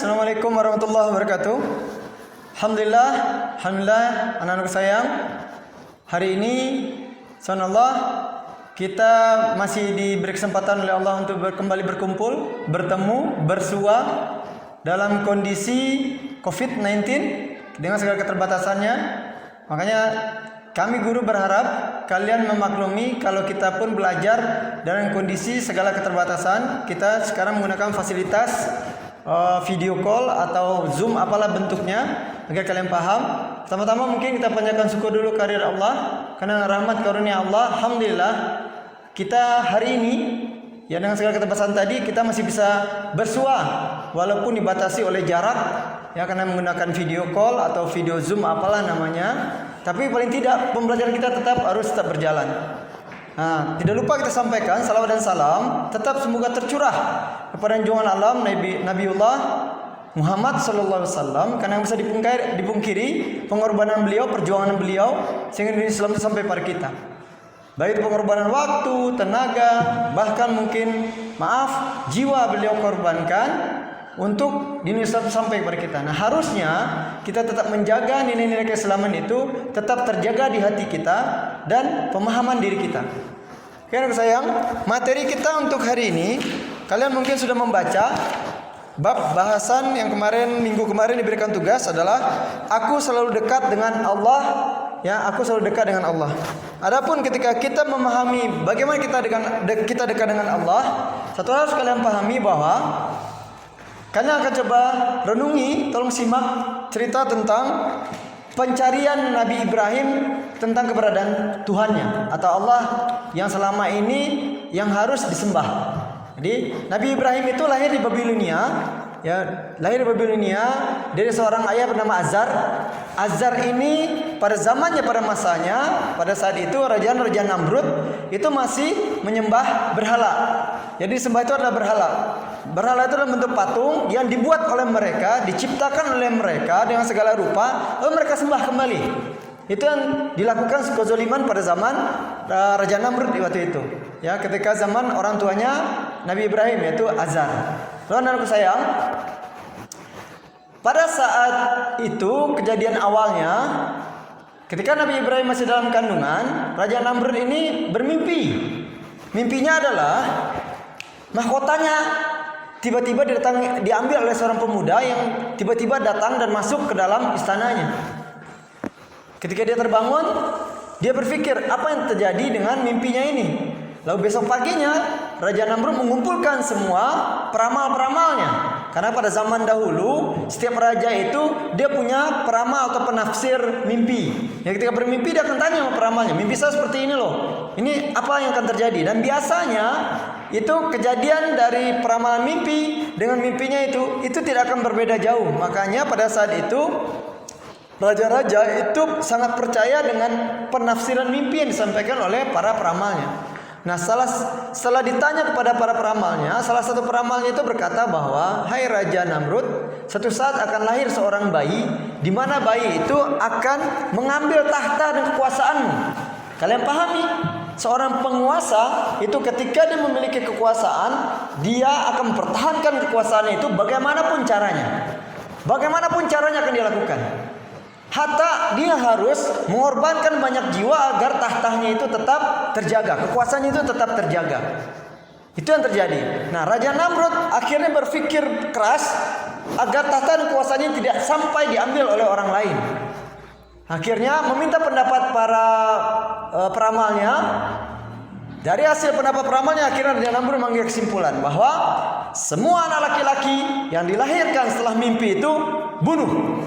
Assalamualaikum warahmatullahi wabarakatuh. Alhamdulillah, anak-anak sayang. Hari ini, subhanallah, kita masih diberi kesempatan oleh Allah untuk kembali berkumpul, bertemu, bersua dalam kondisi COVID-19 dengan segala keterbatasannya. Makanya kami guru berharap kalian memaklumi kalau kita pun belajar dalam kondisi segala keterbatasan. Kita sekarang menggunakan fasilitas video call atau Zoom apalah bentuknya agar kalian paham. Pertama-tama mungkin kita panjatkan syukur dulu kehadirat Allah karena rahmat karunia Allah. Alhamdulillah kita hari ini ya dengan segala keterbatasan tadi kita masih bisa bersua walaupun dibatasi oleh jarak ya karena menggunakan video call atau video Zoom apalah namanya. Tapi paling tidak pembelajaran kita harus tetap berjalan. Nah, tidak lupa kita sampaikan salawat dan salam tetap semoga tercurah kepada junjungan alam Nabiullah Muhammad sallallahu alaihi wasallam karena yang bisa dipungkiri pengorbanan beliau, perjuangan beliau sehingga Islam sampai pada kita. Baik pengorbanan waktu, tenaga, bahkan mungkin jiwa beliau korbankan untuk dini Islam sampai kepada kita. Nah, harusnya kita tetap menjaga nilai-nilai keislaman itu tetap terjaga di hati kita dan pemahaman diri kita. Oke, anak sayang, materi kita untuk hari ini kalian mungkin sudah membaca bab bahasan yang minggu kemarin diberikan tugas adalah aku selalu dekat dengan Allah. Ya, aku selalu dekat dengan Allah. Adapun ketika kita memahami bagaimana kita dekat dengan Allah, satu hal harus kalian pahami bahwa kalian akan coba renungi, tolong simak cerita tentang pencarian Nabi Ibrahim tentang keberadaan Tuhannya atau Allah yang selama ini yang harus disembah. Jadi Nabi Ibrahim itu lahir di Babilonia, ya lahir di Babilonia dari seorang ayah bernama Azar. Azar ini pada masanya, pada saat itu Raja Namrud itu masih menyembah berhala. Jadi sembah itu adalah berhala. Berhala itu dalam bentuk patung yang dibuat oleh mereka, diciptakan oleh mereka dengan segala rupa, lalu mereka sembah kembali. Itu yang dilakukan kezaliman pada zaman Raja Namrud di waktu itu. Ya, ketika zaman orang tuanya Nabi Ibrahim yaitu Azar. Lalu anakku sayang, pada saat itu kejadian awalnya ketika Nabi Ibrahim masih dalam kandungan, Raja Namrud ini bermimpi. Mimpinya adalah mahkotanya tiba-tiba diambil oleh seorang pemuda yang tiba-tiba datang dan masuk ke dalam istananya. Ketika dia terbangun, dia berpikir apa yang terjadi dengan mimpinya ini. Lalu besok paginya Raja Namrud mengumpulkan semua peramal-peramalnya. Karena pada zaman dahulu setiap raja itu dia punya peramal atau penafsir mimpi. Ya, ketika bermimpi dia akan tanya sama peramalnya, mimpi saya seperti ini loh. Ini apa yang akan terjadi? Dan biasanya itu kejadian dari peramalan mimpi dengan mimpinya itu tidak akan berbeda jauh. Makanya pada saat itu raja-raja itu sangat percaya dengan penafsiran mimpi yang disampaikan oleh para peramalnya. Nah, setelah ditanya kepada para peramalnya, salah satu peramalnya itu berkata bahwa, "Hai Raja Namrud, suatu saat akan lahir seorang bayi, di mana bayi itu akan mengambil tahta dan kekuasaanmu." Kalian pahami? Seorang penguasa itu ketika dia memiliki kekuasaan, dia akan mempertahankan kekuasaannya itu bagaimanapun caranya. Bagaimanapun caranya akan dilakukan. Hatta dia harus mengorbankan banyak jiwa agar tahtanya itu tetap terjaga, kekuasaannya itu tetap terjaga. Itu yang terjadi. Nah, Raja Namrud akhirnya berpikir keras agar tahta dan kekuasaannya tidak sampai diambil oleh orang lain. Akhirnya meminta pendapat para peramalnya. Dari hasil pendapat peramalnya, akhirnya Raja Namrud mengambil kesimpulan bahwa semua anak laki-laki yang dilahirkan setelah mimpi itu bunuh.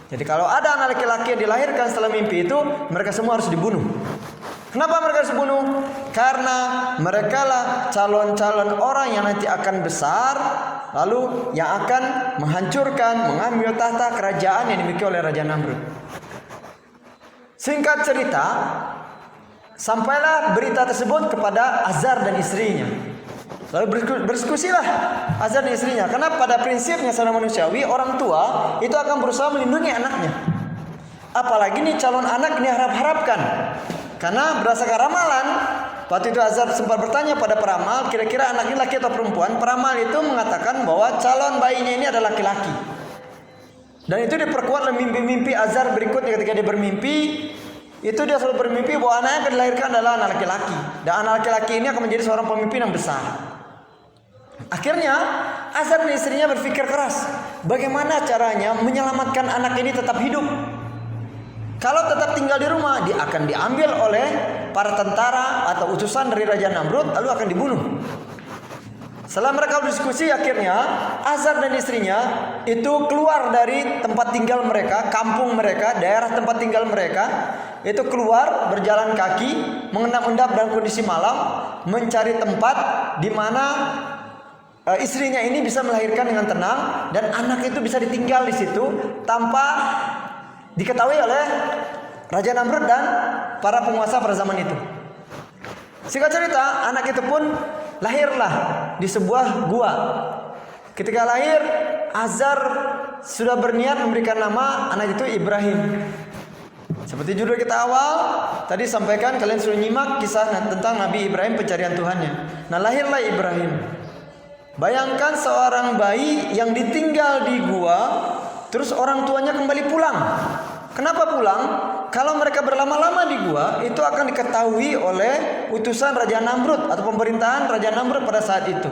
Jadi kalau ada anak laki-laki yang dilahirkan setelah mimpi itu, mereka semua harus dibunuh. Kenapa mereka harus dibunuh? Karena mereka lah calon-calon orang yang nanti akan besar, lalu yang akan menghancurkan, mengambil tahta kerajaan yang dimiliki oleh Raja Namrud. Singkat cerita, sampailah berita tersebut kepada Azar dan istrinya. Lalu berdiskusilah Azar dan istrinya. Karena pada prinsipnya secara manusiawi, orang tua itu akan berusaha melindungi anaknya. Apalagi nih calon anak ini harap-harapkan. Karena berdasarkan ramalan, waktu itu Azar sempat bertanya pada peramal, kira-kira anak ini laki atau perempuan. Peramal itu mengatakan bahwa calon bayinya ini adalah laki-laki. Dan itu diperkuat oleh mimpi-mimpi Azar berikutnya. Ketika dia bermimpi, itu dia selalu bermimpi bahwa anak yang akan dilahirkan adalah anak laki-laki. Dan anak laki-laki ini akan menjadi seorang pemimpin yang besar. Akhirnya Azar dan istrinya berpikir keras, bagaimana caranya menyelamatkan anak ini tetap hidup. Kalau tetap tinggal di rumah, dia akan diambil oleh para tentara atau utusan dari Raja Namrud, lalu akan dibunuh. Setelah mereka berdiskusi, akhirnya Azar dan istrinya itu keluar dari tempat tinggal mereka, kampung mereka, daerah tempat tinggal mereka. Itu keluar berjalan kaki, mengendap-endap dalam kondisi malam, mencari tempat di mana istrinya ini bisa melahirkan dengan tenang dan anak itu bisa ditinggal di situ tanpa diketahui oleh Raja Namrud dan para penguasa pada zaman itu. Singkat cerita, anak itu pun lahirlah di sebuah gua. Ketika lahir, Azar sudah berniat memberikan nama anak itu Ibrahim. Seperti judul kita awal tadi sampaikan, kalian sudah nyimak kisah tentang Nabi Ibrahim pencarian Tuhannya. Nah, lahirlah Ibrahim. Bayangkan seorang bayi yang ditinggal di gua, terus orang tuanya kembali pulang. Kenapa pulang? Kalau mereka berlama-lama di gua, itu akan diketahui oleh utusan Raja Namrud atau pemerintahan Raja Namrud pada saat itu.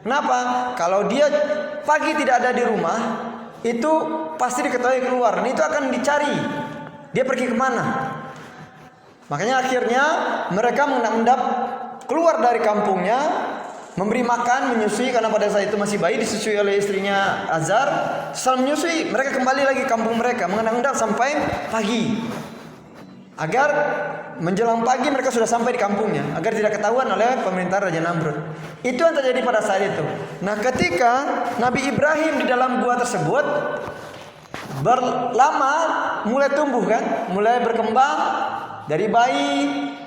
Kenapa? Kalau dia pagi tidak ada di rumah, itu pasti diketahui keluar. Dan itu akan dicari. Dia pergi kemana? Makanya akhirnya mereka mengendap keluar dari kampungnya, memberi makan, menyusui, karena pada saat itu masih bayi, disusui oleh istrinya Azar. Setelah menyusui, mereka kembali lagi ke kampung mereka, mengendap-endap sampai pagi. Agar menjelang pagi mereka sudah sampai di kampungnya, agar tidak ketahuan oleh pemerintah Raja Namrud. Itu yang terjadi pada saat itu. Nah, ketika Nabi Ibrahim di dalam gua tersebut berlama, mulai tumbuh kan, mulai berkembang dari bayi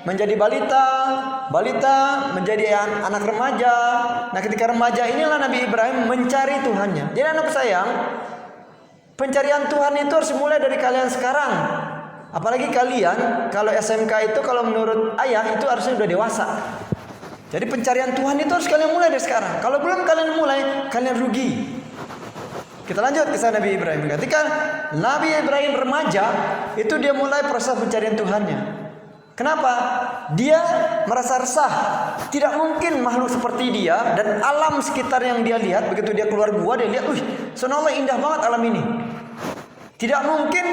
menjadi balita, balita menjadi anak remaja. Nah, ketika remaja inilah Nabi Ibrahim mencari Tuhannya. Jadi anak sayang, pencarian Tuhan itu harus mulai dari kalian sekarang. Apalagi kalian, kalau SMK itu kalau menurut ayah itu harusnya sudah dewasa. Jadi pencarian Tuhan itu harus kalian mulai dari sekarang. Kalau belum kalian mulai, kalian rugi. Kita lanjut kisah Nabi Ibrahim. Ketika Nabi Ibrahim remaja, itu dia mulai proses pencarian Tuhannya. Kenapa? Dia merasa resah. Tidak mungkin makhluk seperti dia dan alam sekitar yang dia lihat. Begitu dia keluar gua, dia lihat, subhanallah, indah banget alam ini. Tidak mungkin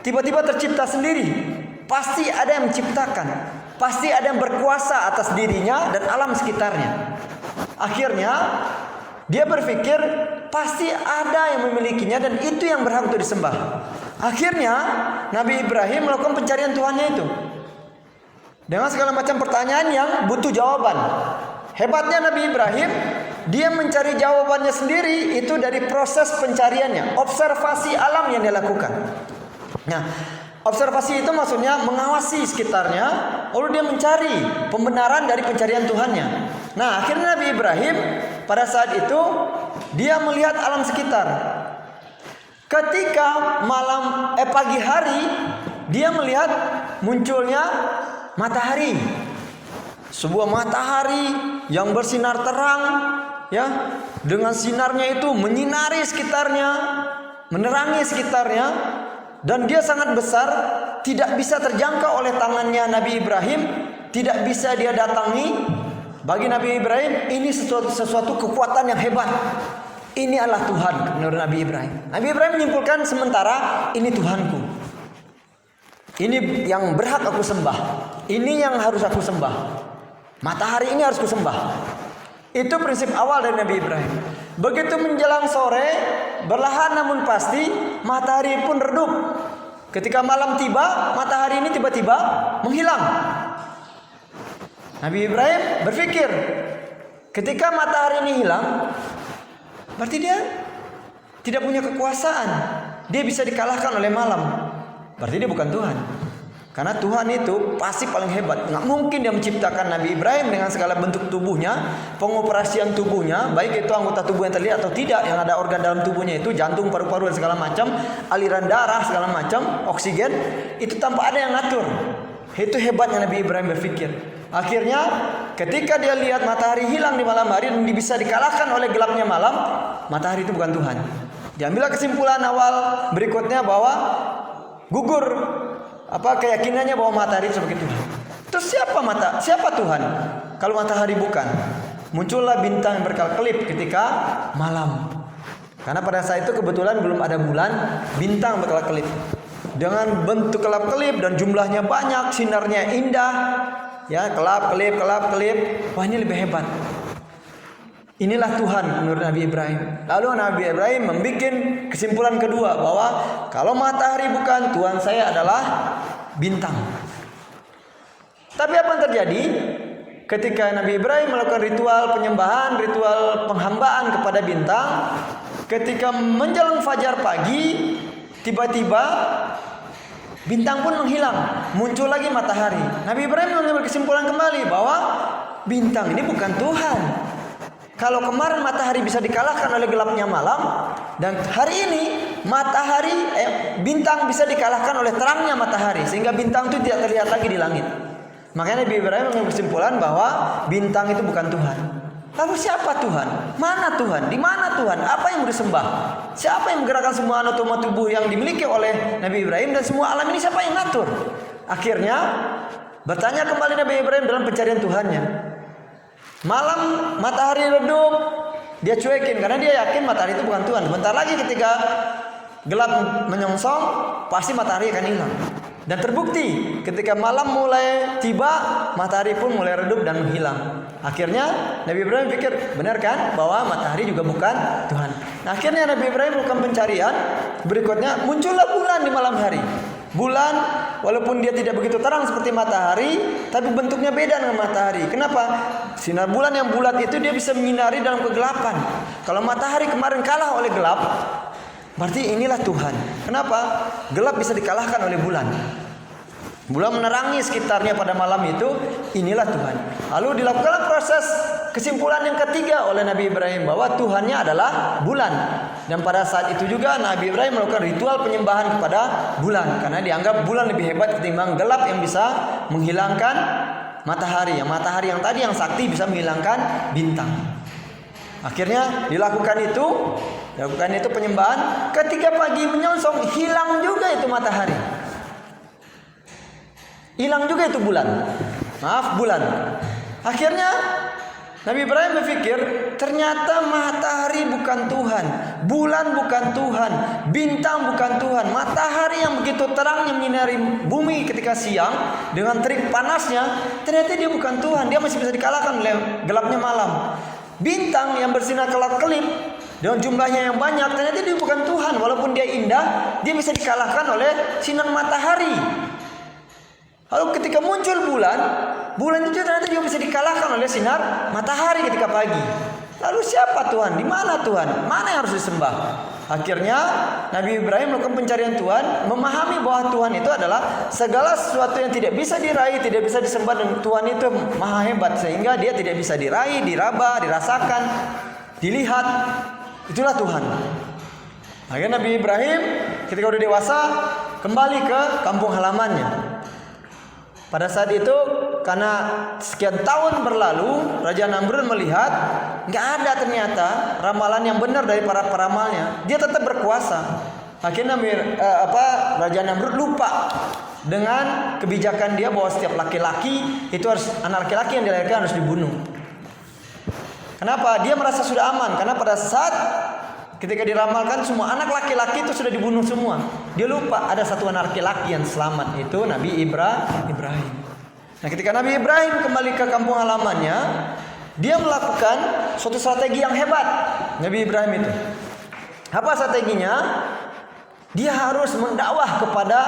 tiba-tiba tercipta sendiri. Pasti ada yang menciptakan. Pasti ada yang berkuasa atas dirinya dan alam sekitarnya. Akhirnya dia berpikir pasti ada yang memilikinya dan itu yang berhak untuk disembah. Akhirnya Nabi Ibrahim melakukan pencarian Tuhannya itu dengan segala macam pertanyaan yang butuh jawaban. Hebatnya Nabi Ibrahim, dia mencari jawabannya sendiri itu dari proses pencariannya, observasi alam yang dia lakukan. Nah, observasi itu maksudnya mengawasi sekitarnya, lalu dia mencari pembenaran dari pencarian Tuhannya. Nah, akhirnya Nabi Ibrahim pada saat itu dia melihat alam sekitar. Ketika pagi hari, dia melihat munculnya matahari. Sebuah matahari yang bersinar terang, ya, dengan sinarnya itu menyinari sekitarnya, menerangi sekitarnya. Dan dia sangat besar, tidak bisa terjangkau oleh tangannya Nabi Ibrahim, tidak bisa dia datangi. Bagi Nabi Ibrahim ini sesuatu kekuatan yang hebat. Ini adalah Tuhan menurut Nabi Ibrahim. Nabi Ibrahim menyimpulkan sementara ini Tuhanku. Ini yang berhak aku sembah. Ini yang harus aku sembah. Matahari ini harus aku sembah. Itu prinsip awal dari Nabi Ibrahim. Begitu menjelang sore, berlahan namun pasti, matahari pun redup. Ketika malam tiba, matahari ini tiba-tiba menghilang. Nabi Ibrahim berpikir, ketika matahari ini hilang, berarti dia tidak punya kekuasaan. Dia bisa dikalahkan oleh malam. Berarti dia bukan Tuhan. Karena Tuhan itu pasti paling hebat. Nggak mungkin dia menciptakan Nabi Ibrahim dengan segala bentuk tubuhnya, pengoperasian tubuhnya, baik itu anggota tubuh yang terlihat atau tidak, yang ada organ dalam tubuhnya itu, jantung, paru-paru dan segala macam, aliran darah segala macam, oksigen, itu tanpa ada yang ngatur. Itu hebatnya Nabi Ibrahim berpikir. Akhirnya ketika dia lihat matahari hilang di malam hari dan bisa dikalahkan oleh gelapnya malam, matahari itu bukan Tuhan. Diambil kesimpulan awal berikutnya bahwa gugur keyakinannya bahwa matahari itu sebagai Tuhan. Terus siapa Tuhan? Kalau matahari bukan, muncullah bintang yang berkelap-kelip ketika malam. Karena pada saat itu kebetulan belum ada bulan, bintang berkelap-kelip. Dengan bentuk kelap-kelip dan jumlahnya banyak, sinarnya indah, ya, kelap-kelip. Wah, ini lebih hebat. Inilah Tuhan menurut Nabi Ibrahim. Lalu Nabi Ibrahim membuat kesimpulan kedua bahwa kalau matahari bukan, Tuhan saya adalah bintang. Tapi apa yang terjadi ketika Nabi Ibrahim melakukan ritual penyembahan, ritual penghambaan kepada bintang? Ketika menjelang fajar pagi, tiba-tiba bintang pun menghilang, muncul lagi matahari. Nabi Ibrahim mengambil kesimpulan kembali bahwa bintang ini bukan Tuhan. Kalau kemarin matahari bisa dikalahkan oleh gelapnya malam, dan hari ini bintang bisa dikalahkan oleh terangnya matahari, sehingga bintang itu tidak terlihat lagi di langit. Makanya Nabi Ibrahim mengambil kesimpulan bahwa bintang itu bukan Tuhan. Lalu siapa Tuhan? Mana Tuhan? Di mana Tuhan? Apa yang disembah? Siapa yang menggerakkan semua anatoma tubuh yang dimiliki oleh Nabi Ibrahim dan semua alam ini siapa yang ngatur? Akhirnya bertanya kembali Nabi Ibrahim dalam pencarian Tuhannya. Malam matahari redup, dia cuekin karena dia yakin matahari itu bukan Tuhan. Bentar lagi ketika gelap menyongsong, pasti matahari akan hilang. Dan terbukti ketika malam mulai tiba, matahari pun mulai redup dan menghilang. Akhirnya Nabi Ibrahim pikir, benar kan bahwa matahari juga bukan Tuhan. Nah, akhirnya Nabi Ibrahim melakukan pencarian. Berikutnya muncullah bulan di malam hari. Bulan walaupun dia tidak begitu terang seperti matahari, tapi bentuknya beda dengan matahari. Kenapa? Sinar bulan yang bulat itu dia bisa menyinari dalam kegelapan. Kalau matahari kemarin kalah oleh gelap, berarti inilah Tuhan. Kenapa? Gelap bisa dikalahkan oleh bulan. Bulan menerangi sekitarnya pada malam itu, inilah Tuhan. Lalu dilakukan proses kesimpulan yang ketiga oleh Nabi Ibrahim bahwa Tuhannya adalah bulan. Dan pada saat itu juga Nabi Ibrahim melakukan ritual penyembahan kepada bulan, karena dianggap bulan lebih hebat ketimbang gelap yang bisa menghilangkan matahari. Yang matahari yang tadi yang sakti bisa menghilangkan bintang. Akhirnya dilakukan itu penyembahan. Ketika pagi menyongsong, hilang juga itu matahari, hilang juga itu bulan. Akhirnya Nabi Ibrahim berpikir, ternyata matahari bukan Tuhan, bulan bukan Tuhan, bintang bukan Tuhan. Matahari yang begitu terangnya menyinari bumi ketika siang dengan terik panasnya, ternyata dia bukan Tuhan. Dia masih bisa dikalahkan oleh gelapnya malam. Bintang yang bersinar kelap-kelip dengan jumlahnya yang banyak, ternyata dia bukan Tuhan. Walaupun dia indah, dia bisa dikalahkan oleh sinar matahari. Lalu ketika muncul bulan itu ternyata juga bisa dikalahkan oleh sinar matahari ketika pagi. Lalu siapa Tuhan? Di mana Tuhan? Mana yang harus disembah? Akhirnya Nabi Ibrahim melakukan pencarian Tuhan, memahami bahwa Tuhan itu adalah segala sesuatu yang tidak bisa diraih, tidak bisa disembah, dan Tuhan itu maha hebat sehingga dia tidak bisa diraih, diraba, dirasakan, dilihat. Itulah Tuhan. Akhirnya Nabi Ibrahim ketika udah dewasa kembali ke kampung halamannya. Pada saat itu karena sekian tahun berlalu, Raja Namrud melihat nggak ada ternyata ramalan yang benar dari para peramalnya. Dia tetap berkuasa. Akhirnya Raja Namrud lupa dengan kebijakan dia bahwa setiap laki-laki itu anak laki-laki yang dilahirkan harus dibunuh. Kenapa? Dia merasa sudah aman karena pada saat ketika diramalkan semua anak laki-laki itu sudah dibunuh semua. Dia lupa ada satu anak laki-laki yang selamat, itu Nabi Ibrahim. Nah, ketika Nabi Ibrahim kembali ke kampung halamannya, dia melakukan suatu strategi yang hebat. Nabi Ibrahim itu. Apa strateginya? Dia harus mendakwah kepada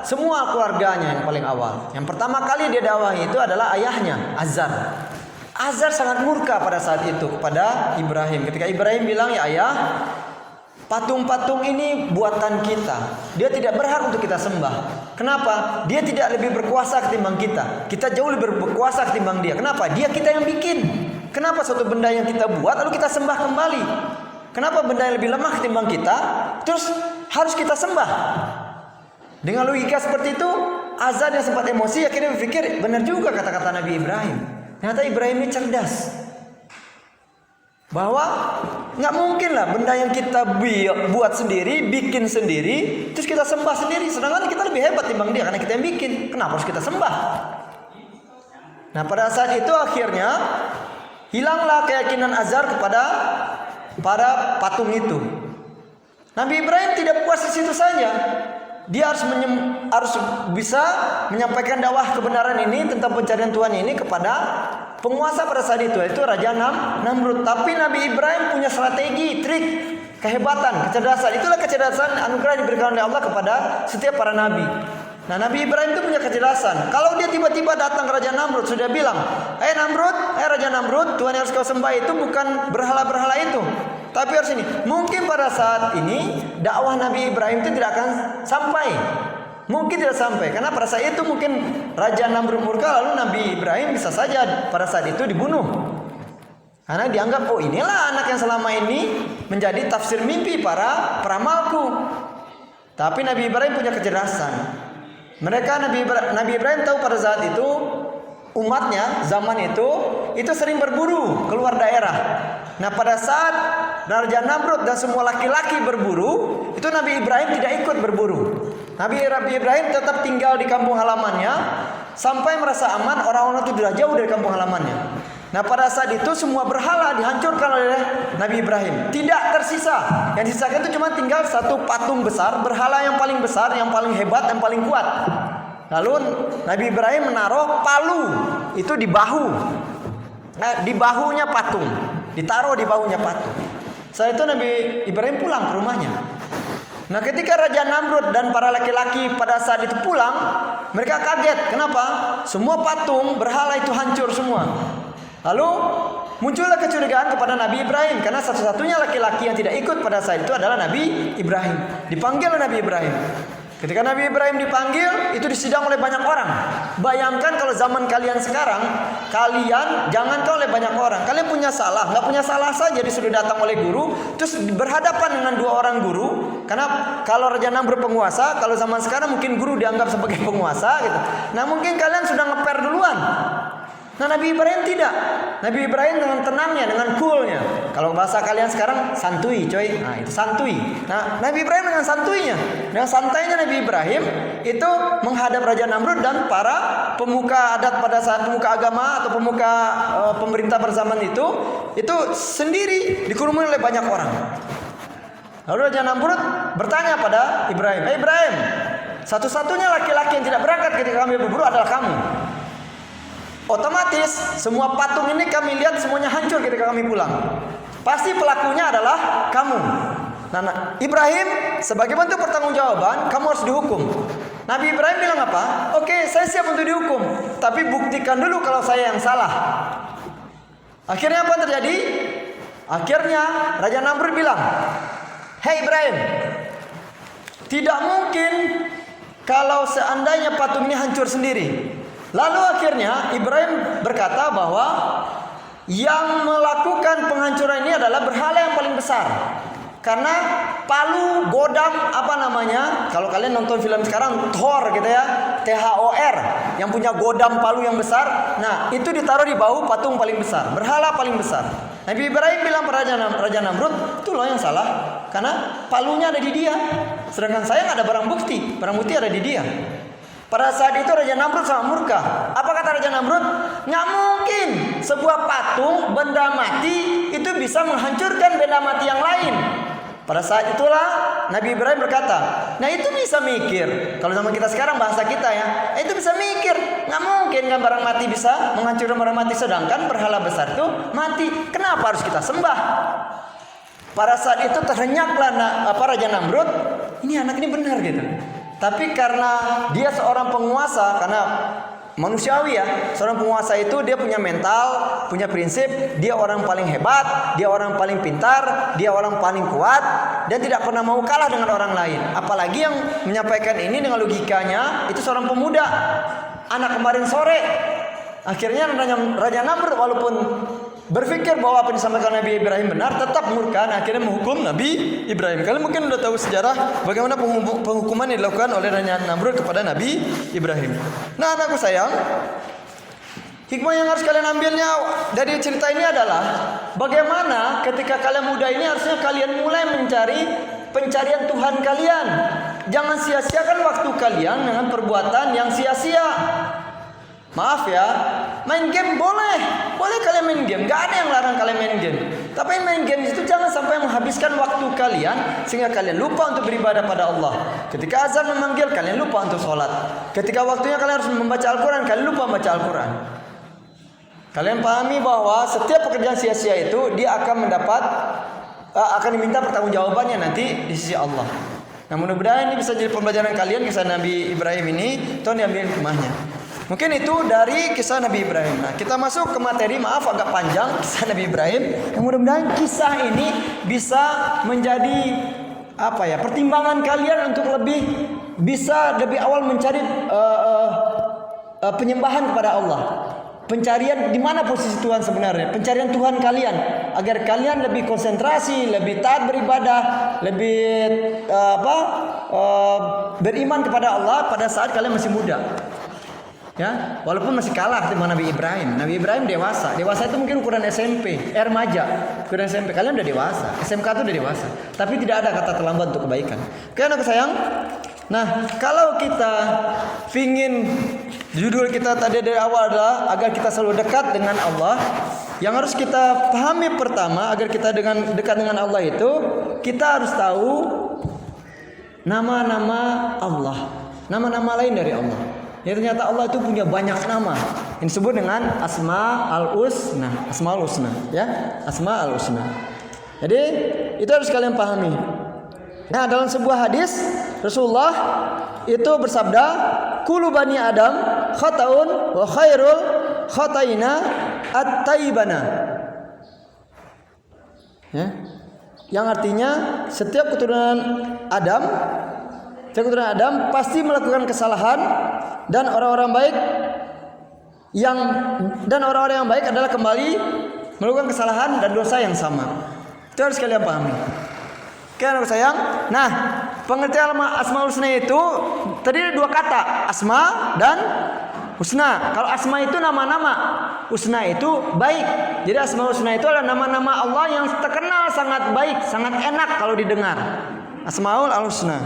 semua keluarganya yang paling awal. Yang pertama kali dia dakwahi itu adalah ayahnya, Azar. Azar sangat murka pada saat itu kepada Ibrahim. Ketika Ibrahim bilang, "Ya ayah, patung-patung ini buatan kita. Dia tidak berhak untuk kita sembah." Kenapa? Dia tidak lebih berkuasa ketimbang kita. Kita jauh lebih berkuasa ketimbang dia. Kenapa? Dia kita yang bikin. Kenapa suatu benda yang kita buat lalu kita sembah kembali? Kenapa benda yang lebih lemah ketimbang kita terus harus kita sembah? Dengan logika seperti itu, Azan yang sempat emosi akhirnya berpikir, benar juga kata-kata Nabi Ibrahim. Ternyata Ibrahim ini cerdas. Bahwa nggak mungkin lah benda yang kita buat sendiri, bikin sendiri, terus kita sembah sendiri. Sedangkan kita lebih hebat timbang dia karena kita yang bikin. Kenapa harus kita sembah? Nah pada saat itu akhirnya hilanglah keyakinan Azar kepada para patung itu. Nabi Ibrahim tidak puas di situ saja. Dia harus bisa menyampaikan dakwah kebenaran ini tentang pencarian Tuhan ini kepada penguasa pada saat itu, yaitu Raja Namrud. Tapi Nabi Ibrahim punya strategi, trik, kehebatan, kecerdasan. Itulah kecerdasan anugerah yang diberikan oleh Allah kepada setiap para nabi. Nah Nabi Ibrahim itu punya kecerdasan. Kalau dia tiba-tiba datang ke Raja Namrud, sudah bilang, Namrud, Raja Namrud, Tuhan yang harus kau sembah itu bukan berhala-berhala itu, tapi harus ini. Mungkin pada saat ini dakwah Nabi Ibrahim itu tidak akan sampai. Mungkin tidak sampai karena pada saat itu mungkin Raja Namrud murka, lalu Nabi Ibrahim bisa saja pada saat itu dibunuh. Karena dianggap, oh inilah anak yang selama ini menjadi tafsir mimpi para peramalku. Tapi Nabi Ibrahim punya kecerdasan. Nabi Ibrahim tahu pada saat itu umatnya zaman itu sering berburu keluar daerah. Nah pada saat Raja Namrud dan semua laki-laki berburu, itu Nabi Ibrahim tidak ikut berburu. Nabi Ibrahim tetap tinggal di kampung halamannya sampai merasa aman, orang-orang itu sudah jauh dari kampung halamannya. Nah pada saat itu semua berhala dihancurkan oleh Nabi Ibrahim. Tidak tersisa. Yang disisakan itu cuma tinggal satu patung besar, berhala yang paling besar, yang paling hebat, yang paling kuat. Lalu Nabi Ibrahim menaruh palu itu di bahu. Nah, di bahunya patung. Ditaruh di bahunya patung. Setelah itu Nabi Ibrahim pulang ke rumahnya. Nah ketika Raja Namrud dan para laki-laki pada saat itu pulang, mereka kaget. Kenapa? Semua patung berhala itu hancur semua. Lalu muncullah kecurigaan kepada Nabi Ibrahim, karena satu-satunya laki-laki yang tidak ikut pada saat itu adalah Nabi Ibrahim. Dipanggil oleh Nabi Ibrahim. Ketika Nabi Ibrahim dipanggil, itu disidang oleh banyak orang. Bayangkan kalau zaman kalian sekarang, kalian jangankan oleh banyak orang, kalian punya salah, nggak punya salah saja disuruh datang oleh guru, terus berhadapan dengan dua orang guru. Karena kalau Raja Namrud penguasa, kalau zaman sekarang mungkin guru dianggap sebagai penguasa gitu. Nah mungkin kalian sudah ngeper duluan. Nah Nabi Ibrahim tidak. Nabi Ibrahim dengan tenangnya, dengan coolnya. Kalau bahasa kalian sekarang santuy coy. Nah itu santuy. Nah Nabi Ibrahim dengan santuinya, dengan santainya Nabi Ibrahim itu menghadap Raja Namrud dan para pemuka adat pada saat pemuka agama atau pemuka pemerintah pada zaman itu sendiri dikerumuni oleh banyak orang. Lalu Raja Namrud bertanya pada Ibrahim, Ibrahim, satu-satunya laki-laki yang tidak berangkat ketika kami berburu adalah kamu. Otomatis semua patung ini kami lihat semuanya hancur ketika kami pulang. Pasti pelakunya adalah kamu. Nah, Ibrahim sebagai bentuk pertanggungjawaban, kamu harus dihukum. Nabi Ibrahim bilang apa? Oke, saya siap untuk dihukum, tapi buktikan dulu kalau saya yang salah. Akhirnya apa yang terjadi? Akhirnya Raja Namrud bilang, hei Ibrahim, tidak mungkin kalau seandainya patung ini hancur sendiri. Lalu akhirnya Ibrahim berkata bahwa yang melakukan penghancuran ini adalah berhala yang paling besar. Karena palu godam kalau kalian nonton film sekarang Thor gitu ya, THOR, yang punya godam palu yang besar. Nah itu ditaruh di bahu patung paling besar, berhala paling besar. Nabi Ibrahim bilang pada Raja Namrud, itu loh yang salah, karena palunya ada di dia, sedangkan saya nggak ada barang bukti ada di dia. Pada saat itu Raja Namrud sangat murka. Apa kata Raja Namrud? Nggak mungkin sebuah patung benda mati itu bisa menghancurkan benda mati yang lain. Pada saat itulah Nabi Ibrahim berkata, nah itu bisa mikir. Kalau zaman kita sekarang bahasa kita ya, itu bisa mikir. Nggak mungkin kan barang mati bisa menghancurkan barang mati, sedangkan berhala besar itu mati. Kenapa harus kita sembah? Pada saat itu terhenyaklah Raja Namrud. Ini anak ini benar gitu. Tapi karena dia seorang penguasa, karena manusiawi ya, seorang penguasa itu dia punya mental, punya prinsip, dia orang paling hebat, dia orang paling pintar, dia orang paling kuat, dan tidak pernah mau kalah dengan orang lain. Apalagi yang menyampaikan ini dengan logikanya itu seorang pemuda, anak kemarin sore. Akhirnya Raja Namrud walaupun berpikir bahwa apa yang disampaikan Nabi Ibrahim benar, tetap murka, akhirnya menghukum Nabi Ibrahim. Kalian mungkin sudah tahu sejarah bagaimana penghukuman yang dilakukan oleh Raja Namrud kepada Nabi Ibrahim. Nah, anakku sayang, hikmah yang harus kalian ambilnya dari cerita ini adalah bagaimana ketika kalian muda ini harusnya kalian mulai mencari pencarian Tuhan kalian. Jangan sia-siakan waktu kalian dengan perbuatan yang sia-sia. Maaf ya, main game boleh kalian main game, gak ada yang larang kalian main game. Tapi main game itu jangan sampai menghabiskan waktu kalian sehingga kalian lupa untuk beribadah pada Allah. Ketika azan memanggil, kalian lupa untuk sholat. Ketika waktunya kalian harus membaca Al-Quran, kalian lupa membaca Al-Quran. Kalian pahami bahwa setiap pekerjaan sia-sia itu dia akan diminta pertanggungjawabannya nanti di sisi Allah. Nah, mudah-mudahan ini bisa jadi pembelajaran kalian kisah Nabi Ibrahim ini, tolong diambil hikmahnya. Mungkin itu dari kisah Nabi Ibrahim. Nah, kita masuk ke materi, maaf agak panjang kisah Nabi Ibrahim. Yang mudah-mudahan kisah ini bisa menjadi pertimbangan kalian untuk bisa lebih awal mencari penyembahan kepada Allah. Pencarian di mana posisi Tuhan sebenarnya, pencarian Tuhan kalian agar kalian lebih konsentrasi, lebih taat beribadah, lebih beriman kepada Allah pada saat kalian masih muda. Ya, walaupun masih kalah dengan Nabi Ibrahim. Nabi Ibrahim dewasa. Dewasa itu mungkin ukuran SMP, remaja. Ukuran SMP, kalian udah dewasa. SMK itu udah dewasa. Tapi tidak ada kata terlambat untuk kebaikan. Oke, anak sayang. Nah, kalau kita ingin judul kita tadi dari awal adalah agar kita selalu dekat dengan Allah. Yang harus kita pahami pertama agar kita dekat dengan Allah itu, kita harus tahu nama-nama Allah, nama-nama lain dari Allah. Ya, ternyata Allah itu punya banyak nama yang disebut dengan Asmaul Husna, ya, Asmaul Husna. Jadi itu harus kalian pahami. Nah, dalam sebuah hadis Rasulullah itu bersabda, "Kullu bani Adam khata'un wa khairul khata'ina at-taibana." Ya. Yang artinya setiap keturunan Adam pasti melakukan kesalahan dan orang-orang yang baik adalah kembali melakukan kesalahan dan dosa yang sama. Itu harus kalian pahami. Oke, anak sayang. Nah, pengertian Asmaul Husna itu tadi ada dua kata, asma dan husna. Kalau asma itu nama-nama, husna itu baik. Jadi Asmaul Husna itu adalah nama-nama Allah yang terkenal sangat baik, sangat enak kalau didengar. Asmaul Husna.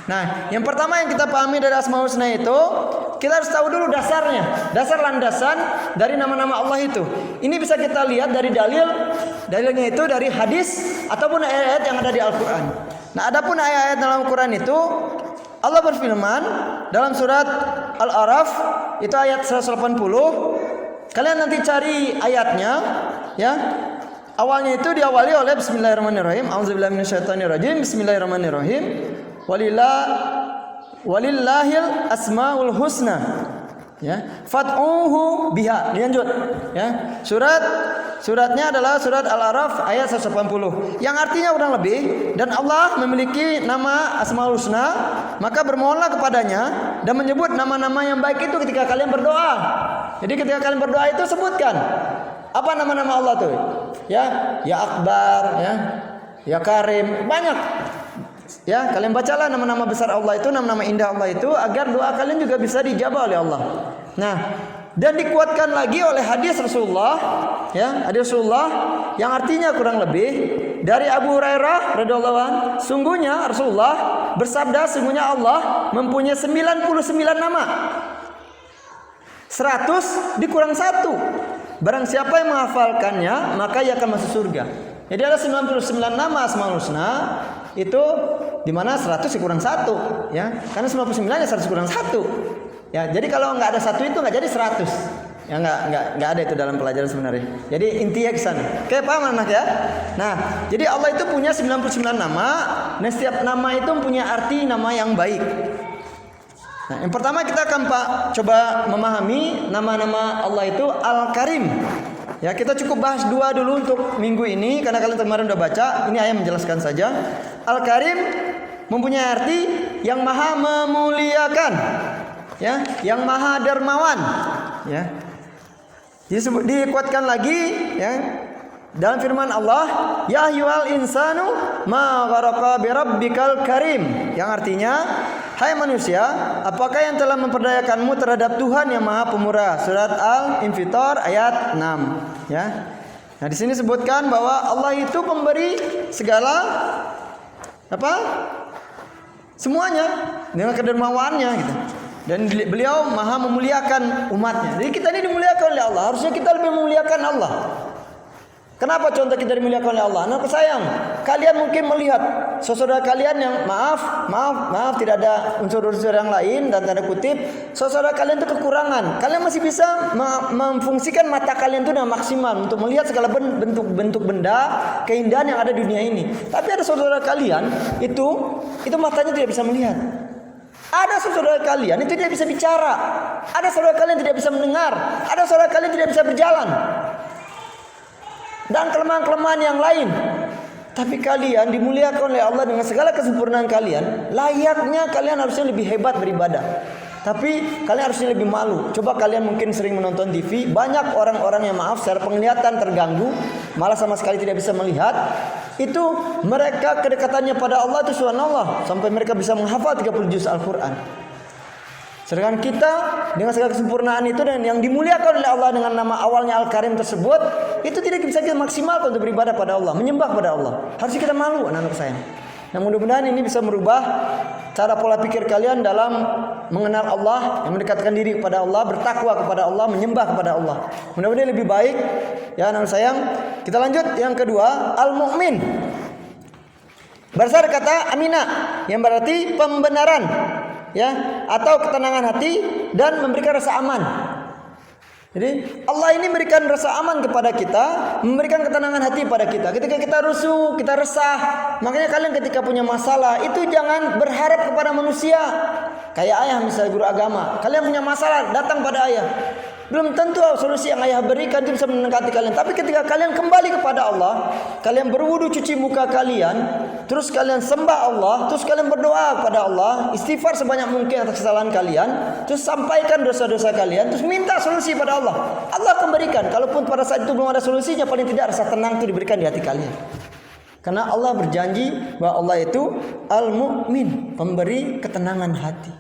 Nah, yang pertama yang kita pahami dari Asmaul Husna itu, kita harus tahu dulu dasarnya, dasar landasan dari nama-nama Allah itu. Ini bisa kita lihat dari dalilnya itu dari hadis ataupun ayat-ayat yang ada di Al-Quran. Nah, adapun ayat-ayat dalam Al-Quran itu, Allah berfirman dalam surat Al-A'raf itu ayat 180. Kalian nanti cari ayatnya, ya. Awalnya itu diawali oleh Bismillahirrahmanirrahim. A'udzubillahi minasyaitonirrajim. Bismillahirrahmanirrahim. Walillahil asmaul husna, ya, fad'uhu biha. Lanjut, ya. Suratnya adalah surat Al-A'raf ayat 180 yang artinya kurang lebih, dan Allah memiliki nama Asmaul Husna, maka bermohonlah kepadanya dan menyebut nama-nama yang baik itu ketika kalian berdoa. Jadi ketika kalian berdoa itu sebutkan apa nama-nama Allah tuh, ya Akbar, ya Karim, banyak. Ya, kalian bacalah nama-nama besar Allah itu, nama-nama indah Allah itu, agar doa kalian juga bisa dijabah oleh Allah. Nah, dan dikuatkan lagi oleh hadis Rasulullah, ya, hadis Rasulullah yang artinya kurang lebih dari Abu Hurairah radhiyallahu anhu, sungguhnya Rasulullah bersabda, sungguhnya Allah mempunyai 99 nama. 100 dikurang 1. Barang siapa yang menghafalkannya, maka ia akan masuk surga. Jadi ada 99 nama Asmaul Husna. Itu dimana 100 dikurang 1, ya, karena 99 ya 100 kurang 1, ya. Jadi kalau nggak ada 1 itu nggak jadi 100, ya, nggak ada itu dalam pelajaran sebenarnya. Jadi intinya ke sana. Oke, paham anak ya? Nah, jadi Allah itu punya 99 nama, dan setiap nama itu punya arti nama yang baik. Nah, yang pertama kita akan coba memahami nama-nama Allah itu Al-Karim. Ya, kita cukup bahas 2 dulu untuk minggu ini karena kalian kemarin udah baca. Ini ayat menjelaskan saja. Al-Karim mempunyai arti yang maha memuliakan, ya, yang maha dermawan, ya. Dikuatkan lagi ya dalam firman Allah, ya ayyuhal insanu ma gharaka bi rabbikal karim, yang artinya, hai manusia, apakah yang telah memperdayakanmu terhadap Tuhan yang Maha Pemurah? Surat Al-Infitar ayat 6 ya. Nah, di sini sebutkan bahwa Allah itu pemberi segala semuanya dengan kedermawaannya gitu. Dan beliau maha memuliakan umatnya. Jadi kita ini dimuliakan oleh Allah. Harusnya kita lebih memuliakan Allah. Kenapa contoh kita dimuliakan oleh Allah? Anakku sayang, kalian mungkin melihat saudara kalian yang maaf tidak ada unsur-unsur yang lain dan tanda kutip, saudara kalian itu kekurangan. Kalian masih bisa memfungsikan mata kalian itu dengan maksimal untuk melihat segala bentuk benda, keindahan yang ada di dunia ini. Tapi ada saudara kalian itu matanya tidak bisa melihat. Ada saudara kalian itu tidak bisa bicara. Ada saudara kalian tidak bisa mendengar. Ada saudara kalian tidak bisa berjalan. Dan kelemahan-kelemahan yang lain. Tapi kalian dimuliakan oleh Allah dengan segala kesempurnaan kalian. Layaknya kalian harusnya lebih hebat beribadah. Tapi kalian harusnya lebih malu. Coba kalian mungkin sering menonton TV, banyak orang-orang yang secara penglihatan terganggu, malah sama sekali tidak bisa melihat. Itu mereka kedekatannya pada Allah itu subhanallah, sampai mereka bisa menghafal 30 juz Al-Quran. Sedangkan kita dengan segala kesempurnaan itu dan yang dimuliakan oleh Allah dengan nama awalnya Al-Karim tersebut, itu tidak bisa kita maksimalkan untuk beribadah pada Allah, menyembah pada Allah. Harusnya kita malu, anak-anak sayang. Nah, mudah-mudahan ini bisa merubah cara pola pikir kalian dalam mengenal Allah, yang mendekatkan diri kepada Allah, bertakwa kepada Allah, menyembah kepada Allah. Mudah-mudahan lebih baik. Ya, anak sayang. Kita lanjut yang kedua, al-mu'min. Berasal kata amina, yang berarti pembenaran, ya, atau ketenangan hati dan memberikan rasa aman. Jadi Allah ini memberikan rasa aman kepada kita, memberikan ketenangan hati pada kita. Ketika kita rusuh, kita resah, makanya kalian ketika punya masalah itu jangan berharap kepada manusia. Kayak ayah misalnya, guru agama, kalian punya masalah datang pada ayah. Belum tentu solusi yang ayah berikan itu bisa mendekati kalian. Tapi ketika kalian kembali kepada Allah, kalian berwudu, cuci muka kalian, terus kalian sembah Allah, terus kalian berdoa kepada Allah, istighfar sebanyak mungkin atas kesalahan kalian, terus sampaikan dosa-dosa kalian, terus minta solusi pada Allah. Allah akan berikan. Kalaupun pada saat itu belum ada solusinya, paling tidak rasa tenang itu diberikan di hati kalian. Karena Allah berjanji bahwa Allah itu al-mu'min, pemberi ketenangan hati.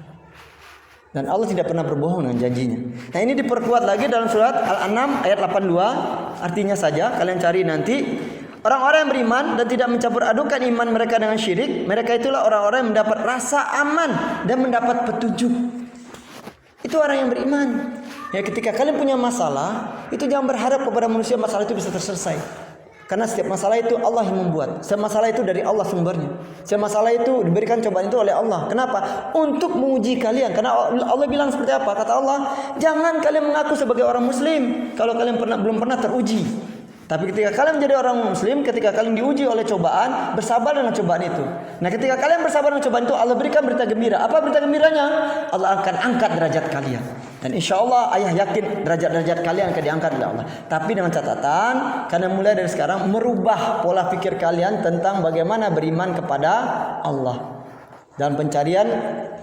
Dan Allah tidak pernah berbohong dengan janjinya. Nah, ini diperkuat lagi dalam surat Al-An'am ayat 82. Artinya saja kalian cari nanti. Orang-orang yang beriman dan tidak mencampur adukan iman mereka dengan syirik, mereka itulah orang-orang yang mendapat rasa aman dan mendapat petunjuk. Itu orang yang beriman. Ya, ketika kalian punya masalah, itu jangan berharap kepada manusia masalah itu bisa terselesai. Karena setiap masalah itu Allah yang membuat. Setiap masalah itu dari Allah sumbernya. Setiap masalah itu diberikan cobaan itu oleh Allah. Kenapa? Untuk menguji kalian. Karena Allah bilang seperti apa? Kata Allah, jangan kalian mengaku sebagai orang muslim kalau kalian belum pernah teruji. Tapi ketika kalian menjadi orang muslim, ketika kalian diuji oleh cobaan, bersabar dengan cobaan itu. Nah, ketika kalian bersabar dengan cobaan itu, Allah berikan berita gembira. Apa berita gembiranya? Allah akan angkat derajat kalian. Dan insya Allah ayah yakin derajat-derajat kalian akan diangkat oleh Allah. Tapi dengan catatan, kalian mulai dari sekarang merubah pola pikir kalian tentang bagaimana beriman kepada Allah. Dalam pencarian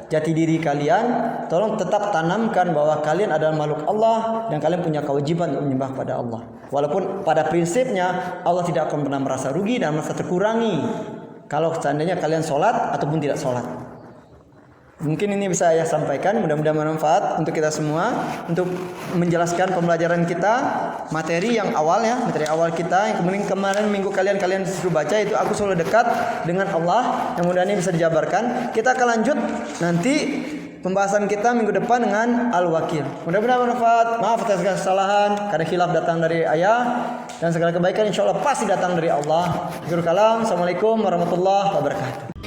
jati diri kalian, tolong tetap tanamkan bahwa kalian adalah makhluk Allah dan kalian punya kewajiban untuk menyembah pada Allah. Walaupun pada prinsipnya Allah tidak akan pernah merasa rugi dan merasa terkurangi kalau seandainya kalian sholat ataupun tidak sholat. Mungkin ini bisa saya sampaikan, mudah-mudahan bermanfaat untuk kita semua, untuk menjelaskan pembelajaran kita, materi yang awal ya, materi awal kita yang kemudian kemarin minggu kalian disuruh baca itu aku selalu dekat dengan Allah, yang mudah ini bisa dijabarkan. Kita akan lanjut nanti pembahasan kita minggu depan dengan Al-Wakil. Mudah-mudahan bermanfaat. Maaf atas segala kesalahan, karena khilaf datang dari ayah dan segala kebaikan insya Allah pasti datang dari Allah. Akhirul kalam. Assalamualaikum warahmatullahi wabarakatuh.